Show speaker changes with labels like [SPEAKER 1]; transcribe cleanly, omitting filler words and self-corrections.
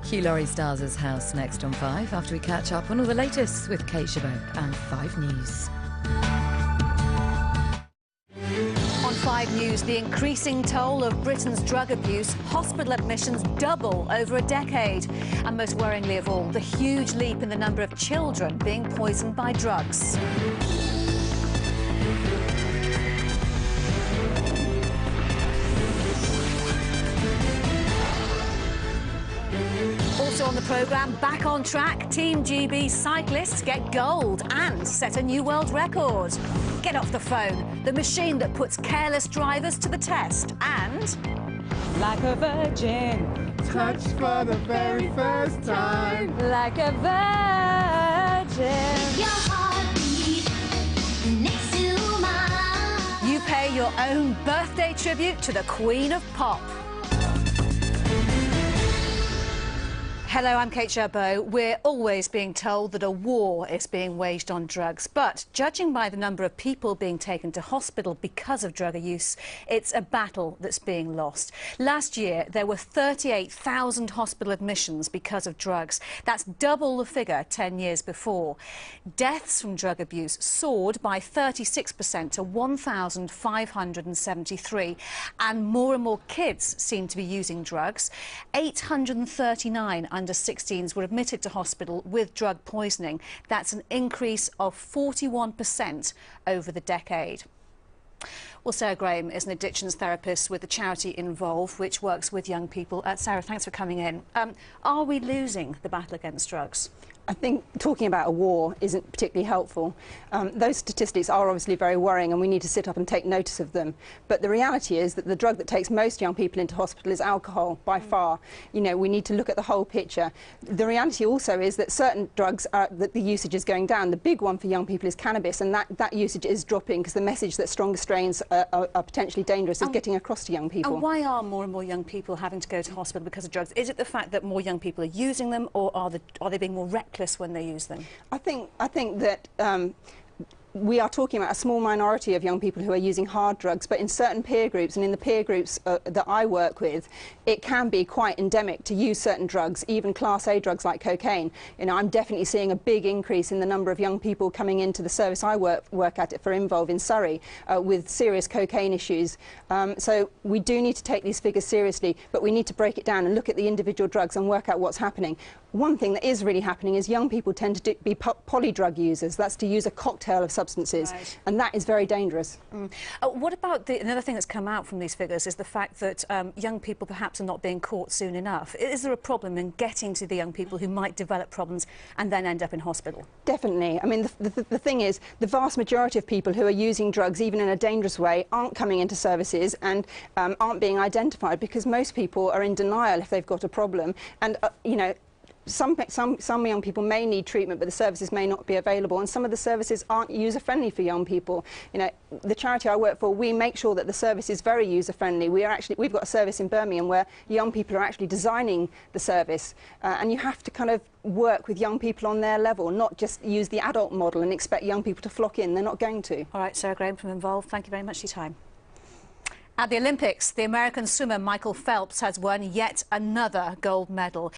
[SPEAKER 1] Hugh Laurie stars' house next on 5 after we catch up on all the latest with Kate Chabot and 5 News.
[SPEAKER 2] On 5 News, the increasing toll of Britain's drug abuse, hospital admissions double over a decade. And most worryingly of all, the huge leap in the number of children being poisoned by drugs. Also on the programme, back on track, Team GB cyclists get gold and set a new world record. Get off the phone, the machine that puts careless drivers to the test, and...
[SPEAKER 3] Like a virgin,
[SPEAKER 4] touched for the very first time.
[SPEAKER 3] like a virgin.
[SPEAKER 5] Your heartbeat next to mine.
[SPEAKER 2] You pay your own birthday tribute to the Queen of Pop. Hello, I'm Kate Chabot. We're always being told that a war is being waged on drugs, but judging by the number of people being taken to hospital because of drug use, it's a battle that's being lost. Last year, there were 38,000 hospital admissions because of drugs. That's double the figure 10 years before. Deaths from drug abuse soared by 36% to 1,573, and more kids seem to be using drugs. 839 under 16s were admitted to hospital with drug poisoning. That's an increase of 41% over the decade. Well, Sarah Graham is an addictions therapist with the charity In-volve, which works with young people. Sarah, thanks for coming in. Are we losing the battle against drugs?
[SPEAKER 3] I think talking about a war isn't particularly helpful. Those statistics are obviously very worrying and we need to sit up and take notice of them. But the reality is that the drug that takes most young people into hospital is alcohol, by far. You know, we need to look at the whole picture. The reality also is that certain drugs, that the usage is going down. The big one for young people is cannabis, and that usage is dropping because the message that stronger strains are potentially dangerous is getting across to young people.
[SPEAKER 2] And why are more and more young people having to go to hospital because of drugs? Is it the fact that more young people are using them, or are they being more reckless when they use them?
[SPEAKER 3] I think that we are talking about a small minority of young people who are using hard drugs, but in certain peer groups, and in the peer groups that I work with, it can be quite endemic to use certain drugs, even Class A drugs like cocaine. You know, I'm definitely seeing a big increase in the number of young people coming into the service I work at for In-volve in Surrey with serious cocaine issues. So we do need to take these figures seriously, but we need to break it down and look at the individual drugs and work out what's happening. One thing that is really happening is young people tend to be polydrug users. That's to use a cocktail of substances, right. And that is very dangerous.
[SPEAKER 2] What about another thing that's come out from these figures is the fact that young people perhaps are not being caught soon enough. Is there a problem in getting to the young people who might develop problems and then end up in hospital?
[SPEAKER 3] Definitely. I mean, the thing is, the vast majority of people who are using drugs, even in a dangerous way, aren't coming into services and aren't being identified because most people are in denial if they've got a problem. And, you know, some young people may need treatment, but the services may not be available, and some of the services aren't user-friendly for young people. You know, the charity I work for, we make sure that the service is very user-friendly. We've got a service in Birmingham where young people are actually designing the service, and you have to kind of work with young people on their level, not just use the adult model and expect young people to flock in. They're not going to.
[SPEAKER 2] All right, Sarah Graham from In-volve, thank you very much for your time. At the Olympics, the American swimmer Michael Phelps has won yet another gold medal.